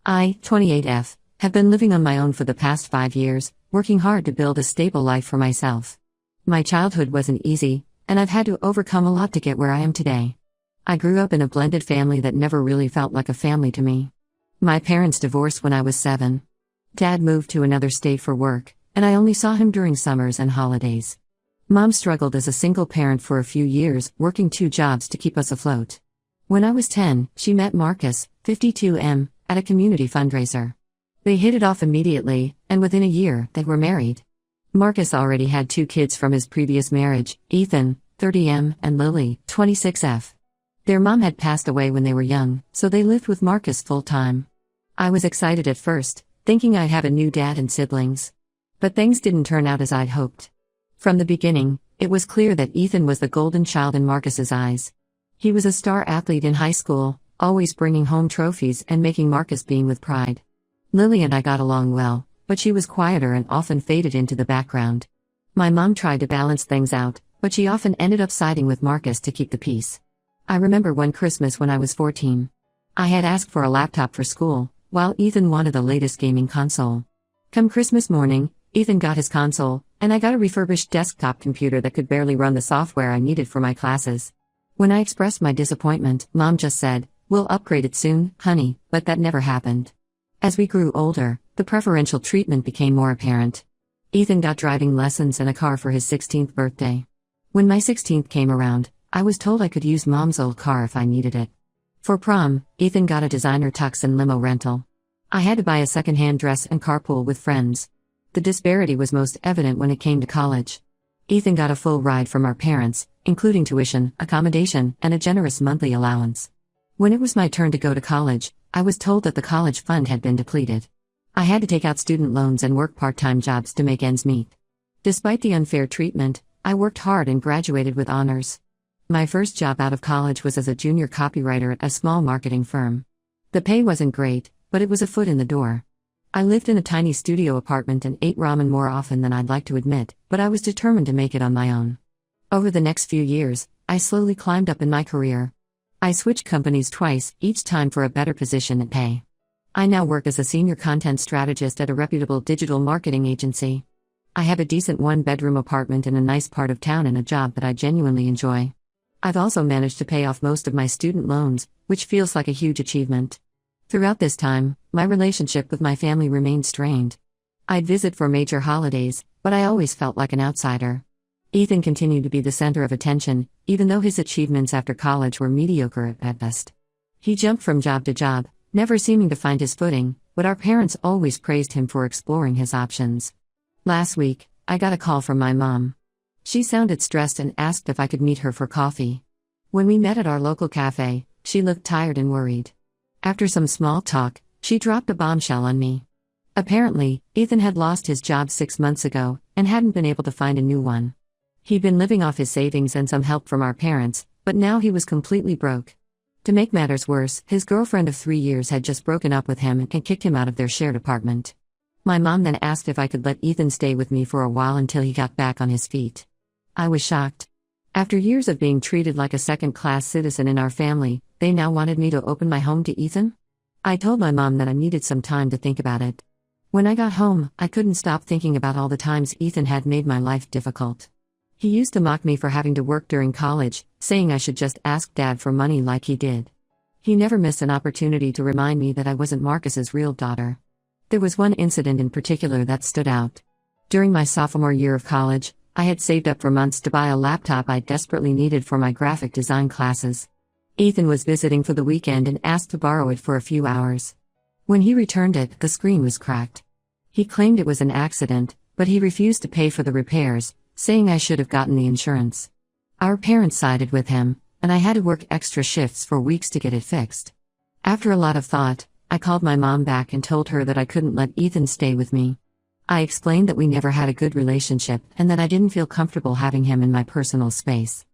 I, 28F, have been living on my own for the past 5 years, working hard to build a stable life for myself. My childhood wasn't easy, and I've had to overcome a lot to get where I am today. I grew up in a blended family that never really felt like a family to me. My parents divorced when I was 7. Dad moved to another state for work, and I only saw him during summers and holidays. Mom struggled as a single parent for a few years, working 2 jobs to keep us afloat. When I was 10, she met Marcus, 52M, at a community fundraiser. They hit it off immediately, and within a year, they were married. Marcus already had 2 kids from his previous marriage, Ethan, 30M, and Lily, 26F. Their mom had passed away when they were young, so they lived with Marcus full-time. I was excited at first, thinking I'd have a new dad and siblings. But things didn't turn out as I'd hoped. From the beginning, it was clear that Ethan was the golden child in Marcus's eyes. He was a star athlete in high school, always bringing home trophies and making Marcus beam with pride. Lily and I got along well, but she was quieter and often faded into the background. My mom tried to balance things out, but she often ended up siding with Marcus to keep the peace. I remember one Christmas when I was 14. I had asked for a laptop for school, while Ethan wanted the latest gaming console. Come Christmas morning, Ethan got his console, and I got a refurbished desktop computer that could barely run the software I needed for my classes. When I expressed my disappointment, Mom just said, "We'll upgrade it soon, honey," but that never happened. As we grew older, the preferential treatment became more apparent. Ethan got driving lessons and a car for his 16th birthday. When my 16th came around, I was told I could use Mom's old car if I needed it. For prom, Ethan got a designer tux and limo rental. I had to buy a second-hand dress and carpool with friends. The disparity was most evident when it came to college. Ethan got a full ride from our parents, including tuition, accommodation, and a generous monthly allowance. When it was my turn to go to college, I was told that the college fund had been depleted. I had to take out student loans and work part-time jobs to make ends meet. Despite the unfair treatment, I worked hard and graduated with honors. My first job out of college was as a junior copywriter at a small marketing firm. The pay wasn't great, but it was a foot in the door. I lived in a tiny studio apartment and ate ramen more often than I'd like to admit, but I was determined to make it on my own. Over the next few years, I slowly climbed up in my career. I switched companies twice, each time for a better position and pay. I now work as a senior content strategist at a reputable digital marketing agency. I have a decent 1-bedroom apartment in a nice part of town and a job that I genuinely enjoy. I've also managed to pay off most of my student loans, which feels like a huge achievement. Throughout this time, my relationship with my family remained strained. I'd visit for major holidays, but I always felt like an outsider. Ethan continued to be the center of attention, even though his achievements after college were mediocre at best. He jumped from job to job, never seeming to find his footing, but our parents always praised him for exploring his options. Last week, I got a call from my mom. She sounded stressed and asked if I could meet her for coffee. When we met at our local cafe, she looked tired and worried. After some small talk, she dropped a bombshell on me. Apparently, Ethan had lost his job 6 months ago, and hadn't been able to find a new one. He'd been living off his savings and some help from our parents, but now he was completely broke. To make matters worse, his girlfriend of 3 years had just broken up with him and kicked him out of their shared apartment. My mom then asked if I could let Ethan stay with me for a while until he got back on his feet. I was shocked. After years of being treated like a second-class citizen in our family, they now wanted me to open my home to Ethan? I told my mom that I needed some time to think about it. When I got home, I couldn't stop thinking about all the times Ethan had made my life difficult. He used to mock me for having to work during college, saying I should just ask Dad for money like he did. He never missed an opportunity to remind me that I wasn't Marcus's real daughter. There was one incident in particular that stood out. During my sophomore year of college, I had saved up for months to buy a laptop I desperately needed for my graphic design classes. Ethan was visiting for the weekend and asked to borrow it for a few hours. When he returned it, the screen was cracked. He claimed it was an accident, but he refused to pay for the repairs, saying I should have gotten the insurance. Our parents sided with him, and I had to work extra shifts for weeks to get it fixed. After a lot of thought, I called my mom back and told her that I couldn't let Ethan stay with me. I explained that we never had a good relationship and that I didn't feel comfortable having him in my personal space.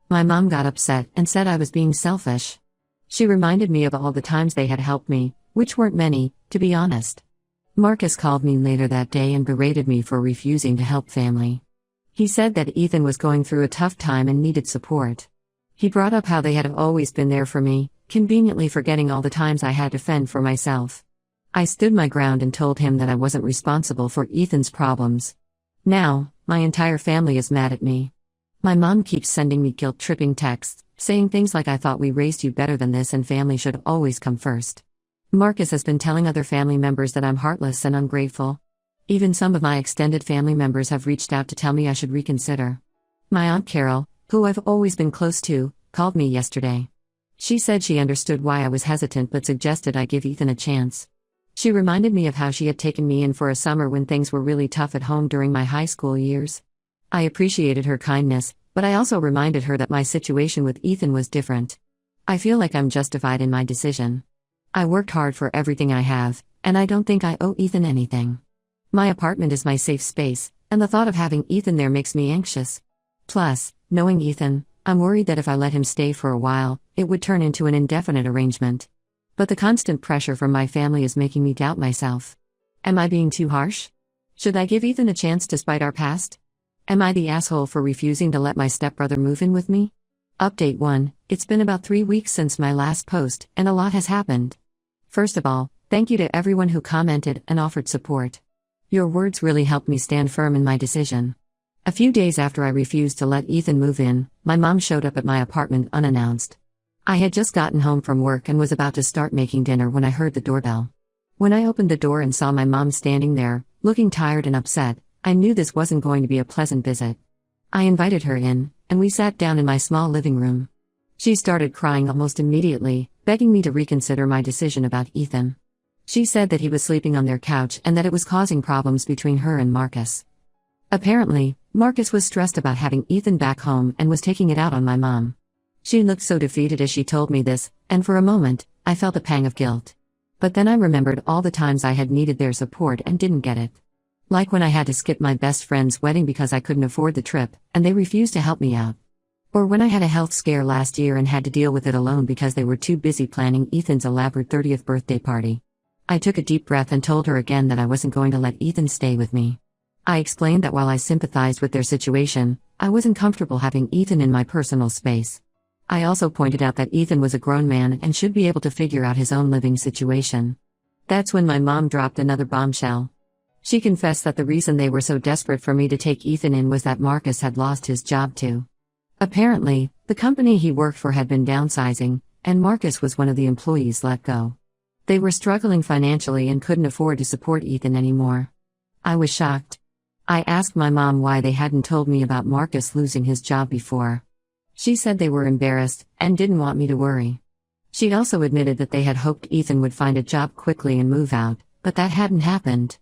My mom got upset and said I was being selfish. She reminded me of all the times they had helped me, which weren't many, to be honest. Marcus called me later that day and berated me for refusing to help family. He said that Ethan was going through a tough time and needed support. He brought up how they had always been there for me, conveniently forgetting all the times I had to fend for myself. I stood my ground and told him that I wasn't responsible for Ethan's problems. Now, my entire family is mad at me. My mom keeps sending me guilt-tripping texts, saying things like I thought we raised you better than this and family should always come first. Marcus has been telling other family members that I'm heartless and ungrateful. Even some of my extended family members have reached out to tell me I should reconsider. My Aunt Carol, who I've always been close to, called me yesterday. She said she understood why I was hesitant but suggested I give Ethan a chance. She reminded me of how she had taken me in for a summer when things were really tough at home during my high school years. I appreciated her kindness, but I also reminded her that my situation with Ethan was different. I feel like I'm justified in my decision. I worked hard for everything I have, and I don't think I owe Ethan anything. My apartment is my safe space, and the thought of having Ethan there makes me anxious. Plus, knowing Ethan, I'm worried that if I let him stay for a while, it would turn into an indefinite arrangement. But the constant pressure from my family is making me doubt myself. Am I being too harsh? Should I give Ethan a chance despite our past? Am I the asshole for refusing to let my stepbrother move in with me? Update 1. It's been about 3 weeks since my last post, and a lot has happened. First of all, thank you to everyone who commented and offered support. Your words really helped me stand firm in my decision. A few days after I refused to let Ethan move in, my mom showed up at my apartment unannounced. I had just gotten home from work and was about to start making dinner when I heard the doorbell. When I opened the door and saw my mom standing there, looking tired and upset, I knew this wasn't going to be a pleasant visit. I invited her in, and we sat down in my small living room. She started crying almost immediately, begging me to reconsider my decision about Ethan. She said that he was sleeping on their couch and that it was causing problems between her and Marcus. Apparently, Marcus was stressed about having Ethan back home and was taking it out on my mom. She looked so defeated as she told me this, and for a moment, I felt a pang of guilt. But then I remembered all the times I had needed their support and didn't get it. Like when I had to skip my best friend's wedding because I couldn't afford the trip, and they refused to help me out. Or when I had a health scare last year and had to deal with it alone because they were too busy planning Ethan's elaborate 30th birthday party. I took a deep breath and told her again that I wasn't going to let Ethan stay with me. I explained that while I sympathized with their situation, I wasn't comfortable having Ethan in my personal space. I also pointed out that Ethan was a grown man and should be able to figure out his own living situation. That's when my mom dropped another bombshell. She confessed that the reason they were so desperate for me to take Ethan in was that Marcus had lost his job too. Apparently, the company he worked for had been downsizing, and Marcus was one of the employees let go. They were struggling financially and couldn't afford to support Ethan anymore. I was shocked. I asked my mom why they hadn't told me about Marcus losing his job before. She said they were embarrassed and didn't want me to worry. She also admitted that they had hoped Ethan would find a job quickly and move out, but that hadn't happened.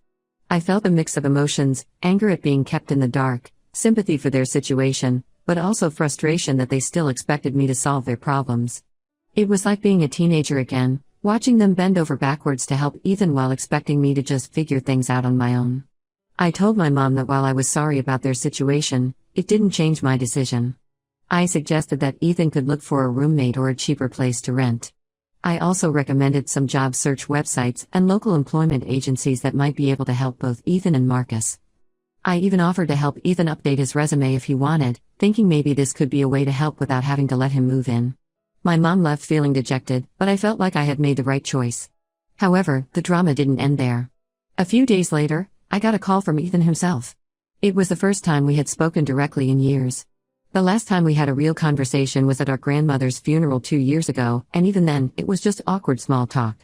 I felt a mix of emotions, anger at being kept in the dark, sympathy for their situation, but also frustration that they still expected me to solve their problems. It was like being a teenager again, watching them bend over backwards to help Ethan while expecting me to just figure things out on my own. I told my mom that while I was sorry about their situation, it didn't change my decision. I suggested that Ethan could look for a roommate or a cheaper place to rent. I also recommended some job search websites and local employment agencies that might be able to help both Ethan and Marcus. I even offered to help Ethan update his resume if he wanted, thinking maybe this could be a way to help without having to let him move in. My mom left feeling dejected, but I felt like I had made the right choice. However, the drama didn't end there. A few days later, I got a call from Ethan himself. It was the first time we had spoken directly in years. The last time we had a real conversation was at our grandmother's funeral 2 years ago, and even then, it was just awkward small talk.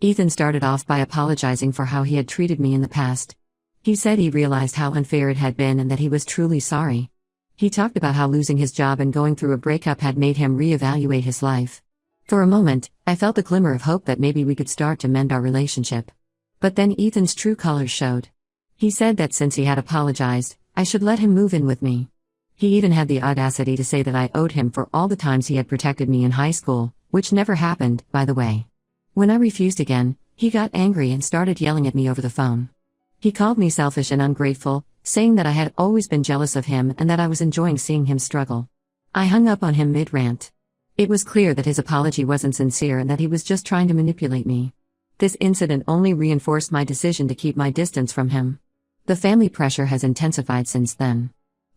Ethan started off by apologizing for how he had treated me in the past. He said he realized how unfair it had been and that he was truly sorry. He talked about how losing his job and going through a breakup had made him reevaluate his life. For a moment, I felt a glimmer of hope that maybe we could start to mend our relationship. But then Ethan's true colors showed. He said that since he had apologized, I should let him move in with me. He even had the audacity to say that I owed him for all the times he had protected me in high school, which never happened, by the way. When I refused again, he got angry and started yelling at me over the phone. He called me selfish and ungrateful, saying that I had always been jealous of him and that I was enjoying seeing him struggle. I hung up on him mid-rant. It was clear that his apology wasn't sincere and that he was just trying to manipulate me. This incident only reinforced my decision to keep my distance from him. The family pressure has intensified since then.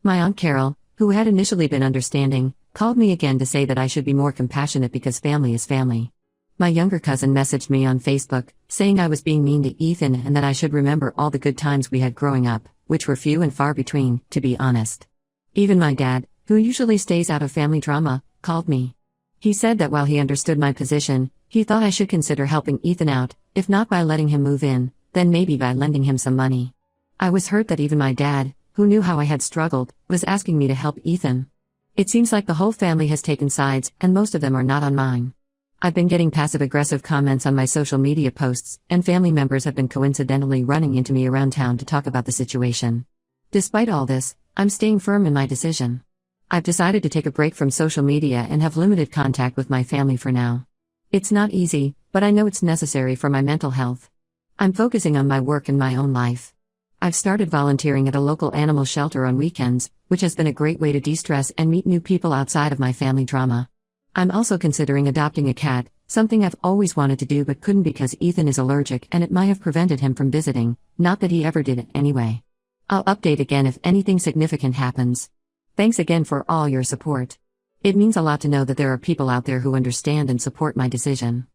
My Aunt Carol, who had initially been understanding, called me again to say that I should be more compassionate because family is family. My younger cousin messaged me on Facebook, saying I was being mean to Ethan and that I should remember all the good times we had growing up, which were few and far between, to be honest. Even my dad, who usually stays out of family drama, called me. He said that while he understood my position, he thought I should consider helping Ethan out, if not by letting him move in, then maybe by lending him some money. I was hurt that even my dad, who knew how I had struggled, was asking me to help Ethan. It seems like the whole family has taken sides, and most of them are not on mine. I've been getting passive-aggressive comments on my social media posts, and family members have been coincidentally running into me around town to talk about the situation. Despite all this, I'm staying firm in my decision. I've decided to take a break from social media and have limited contact with my family for now. It's not easy, but I know it's necessary for my mental health. I'm focusing on my work and my own life. I've started volunteering at a local animal shelter on weekends, which has been a great way to de-stress and meet new people outside of my family drama. I'm also considering adopting a cat, something I've always wanted to do but couldn't because Ethan is allergic and it might have prevented him from visiting, not that he ever did it anyway. I'll update again if anything significant happens. Thanks again for all your support. It means a lot to know that there are people out there who understand and support my decision.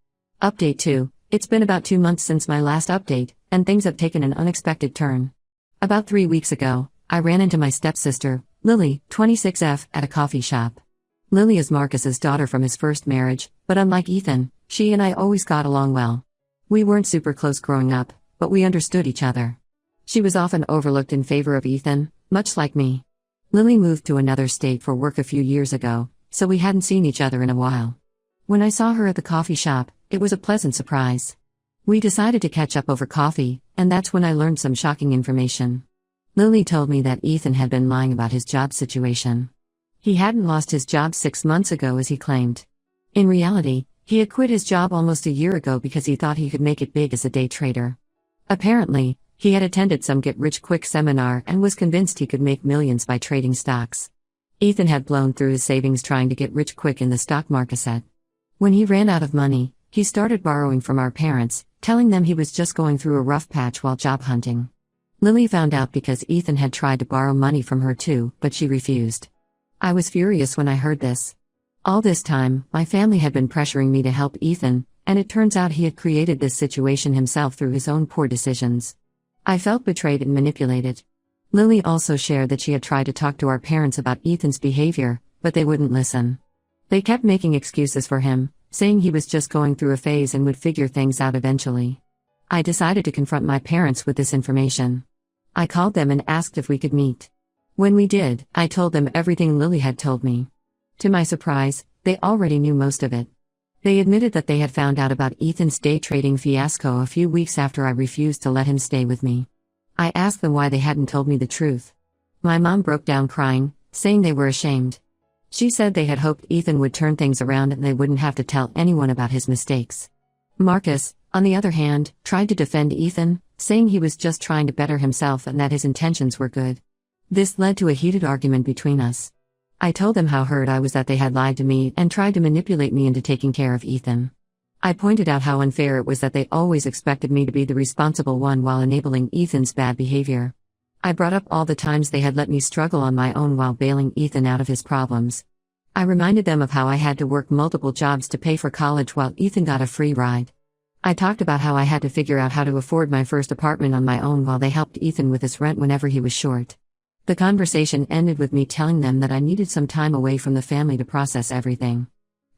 Update 2. It's been about 2 months since my last update, and things have taken an unexpected turn. About 3 weeks ago, I ran into my stepsister, Lily, 26F, at a coffee shop. Lily is Marcus's daughter from his first marriage, but unlike Ethan, she and I always got along well. We weren't super close growing up, but we understood each other. She was often overlooked in favor of Ethan, much like me. Lily moved to another state for work a few years ago, so we hadn't seen each other in a while. When I saw her at the coffee shop, it was a pleasant surprise. We decided to catch up over coffee, and that's when I learned some shocking information. Lily told me that Ethan had been lying about his job situation. He hadn't lost his job 6 months ago as he claimed. In reality, he had quit his job almost a year ago because he thought he could make it big as a day trader. Apparently, he had attended some get-rich-quick seminar and was convinced he could make millions by trading stocks. Ethan had blown through his savings trying to get rich quick in the stock market. When he ran out of money, he started borrowing from our parents, telling them he was just going through a rough patch while job hunting. Lily found out because Ethan had tried to borrow money from her too, but she refused. I was furious when I heard this. All this time, my family had been pressuring me to help Ethan, and it turns out he had created this situation himself through his own poor decisions. I felt betrayed and manipulated. Lily also shared that she had tried to talk to our parents about Ethan's behavior, but they wouldn't listen. They kept making excuses for him, saying he was just going through a phase and would figure things out eventually. I decided to confront my parents with this information. I called them and asked if we could meet. When we did, I told them everything Lily had told me. To my surprise, they already knew most of it. They admitted that they had found out about Ethan's day trading fiasco a few weeks after I refused to let him stay with me. I asked them why they hadn't told me the truth. My mom broke down crying, saying they were ashamed. She said they had hoped Ethan would turn things around and they wouldn't have to tell anyone about his mistakes. Marcus, on the other hand, tried to defend Ethan, saying he was just trying to better himself and that his intentions were good. This led to a heated argument between us. I told them how hurt I was that they had lied to me and tried to manipulate me into taking care of Ethan. I pointed out how unfair it was that they always expected me to be the responsible one while enabling Ethan's bad behavior. I brought up all the times they had let me struggle on my own while bailing Ethan out of his problems. I reminded them of how I had to work multiple jobs to pay for college while Ethan got a free ride. I talked about how I had to figure out how to afford my first apartment on my own while they helped Ethan with his rent whenever he was short. The conversation ended with me telling them that I needed some time away from the family to process everything.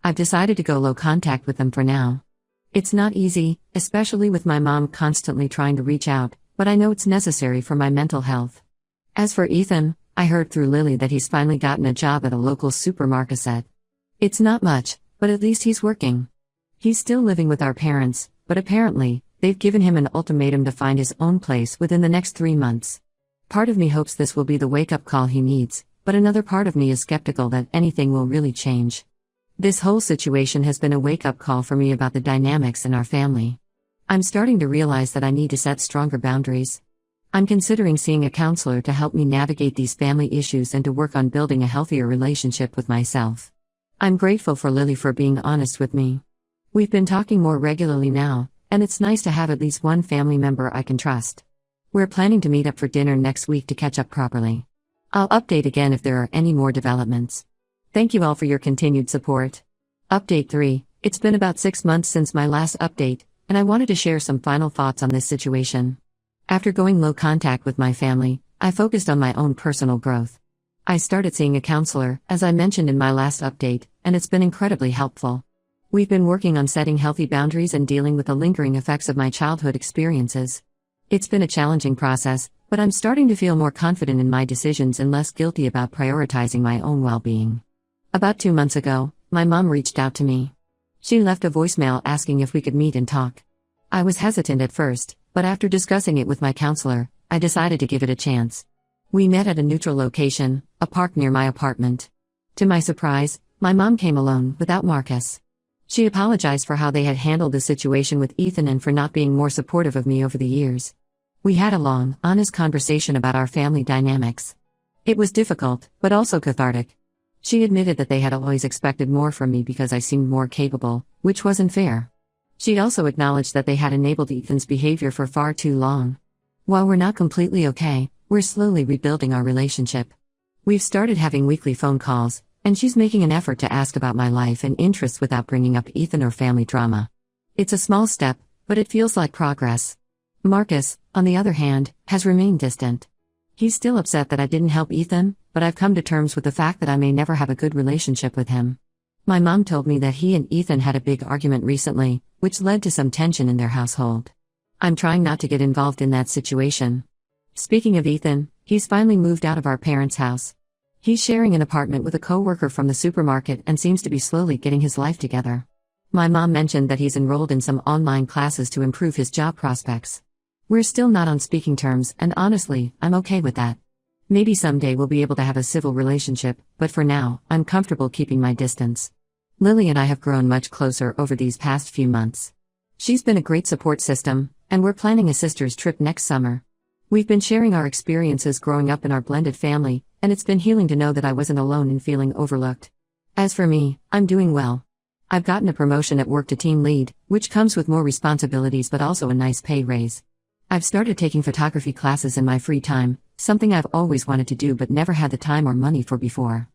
I've decided to go low contact with them for now. It's not easy, especially with my mom constantly trying to reach out, but I know it's necessary for my mental health. As for Ethan, I heard through Lily that he's finally gotten a job at a local supermarket. It's not much, but at least he's working. He's still living with our parents, but apparently, they've given him an ultimatum to find his own place within the next 3 months. Part of me hopes this will be the wake-up call he needs, but another part of me is skeptical that anything will really change. This whole situation has been a wake-up call for me about the dynamics in our family. I'm starting to realize that I need to set stronger boundaries. I'm considering seeing a counselor to help me navigate these family issues and to work on building a healthier relationship with myself. I'm grateful for Lily for being honest with me. We've been talking more regularly now, and it's nice to have at least one family member I can trust. We're planning to meet up for dinner next week to catch up properly. I'll update again if there are any more developments. Thank you all for your continued support. Update 3. It's been about 6 months since my last update, and I wanted to share some final thoughts on this situation. After going low contact with my family, I focused on my own personal growth. I started seeing a counselor, as I mentioned in my last update, and it's been incredibly helpful. We've been working on setting healthy boundaries and dealing with the lingering effects of my childhood experiences. It's been a challenging process, but I'm starting to feel more confident in my decisions and less guilty about prioritizing my own well-being. About 2 months ago, my mom reached out to me. She left a voicemail asking if we could meet and talk. I was hesitant at first, but after discussing it with my counselor, I decided to give it a chance. We met at a neutral location, a park near my apartment. To my surprise, my mom came alone, without Marcus. She apologized for how they had handled the situation with Ethan and for not being more supportive of me over the years. We had a long, honest conversation about our family dynamics. It was difficult, but also cathartic. She admitted that they had always expected more from me because I seemed more capable, which wasn't fair. She also acknowledged that they had enabled Ethan's behavior for far too long. While we're not completely okay, we're slowly rebuilding our relationship. We've started having weekly phone calls, and she's making an effort to ask about my life and interests without bringing up Ethan or family drama. It's a small step, but it feels like progress. Marcus, on the other hand, has remained distant. He's still upset that I didn't help Ethan, but I've come to terms with the fact that I may never have a good relationship with him. My mom told me that he and Ethan had a big argument recently, which led to some tension in their household. I'm trying not to get involved in that situation. Speaking of Ethan, he's finally moved out of our parents' house. He's sharing an apartment with a coworker from the supermarket and seems to be slowly getting his life together. My mom mentioned that he's enrolled in some online classes to improve his job prospects. We're still not on speaking terms, and honestly, I'm okay with that. Maybe someday we'll be able to have a civil relationship, but for now, I'm comfortable keeping my distance. Lily and I have grown much closer over these past few months. She's been a great support system, and we're planning a sister's trip next summer. We've been sharing our experiences growing up in our blended family, and it's been healing to know that I wasn't alone in feeling overlooked. As for me, I'm doing well. I've gotten a promotion at work to team lead, which comes with more responsibilities but also a nice pay raise. I've started taking photography classes in my free time, something I've always wanted to do but never had the time or money for before.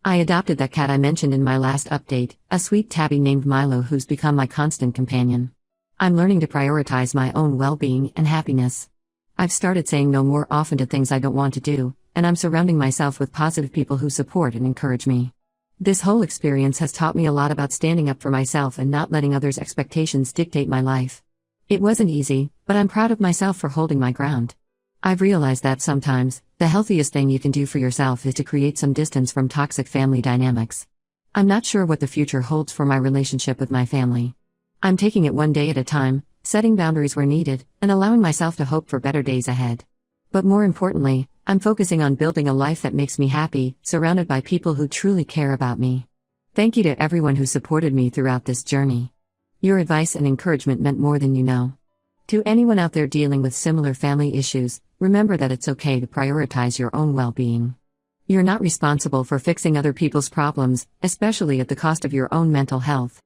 I adopted that cat I mentioned in my last update, a sweet tabby named Milo who's become my constant companion. I'm learning to prioritize my own well-being and happiness. I've started saying no more often to things I don't want to do, and I'm surrounding myself with positive people who support and encourage me. This whole experience has taught me a lot about standing up for myself and not letting others' expectations dictate my life. It wasn't easy, but I'm proud of myself for holding my ground. I've realized that sometimes, the healthiest thing you can do for yourself is to create some distance from toxic family dynamics. I'm not sure what the future holds for my relationship with my family. I'm taking it one day at a time, setting boundaries where needed, and allowing myself to hope for better days ahead. But more importantly, I'm focusing on building a life that makes me happy, surrounded by people who truly care about me. Thank you to everyone who supported me throughout this journey. Your advice and encouragement meant more than you know. To anyone out there dealing with similar family issues, remember that it's okay to prioritize your own well-being. You're not responsible for fixing other people's problems, especially at the cost of your own mental health.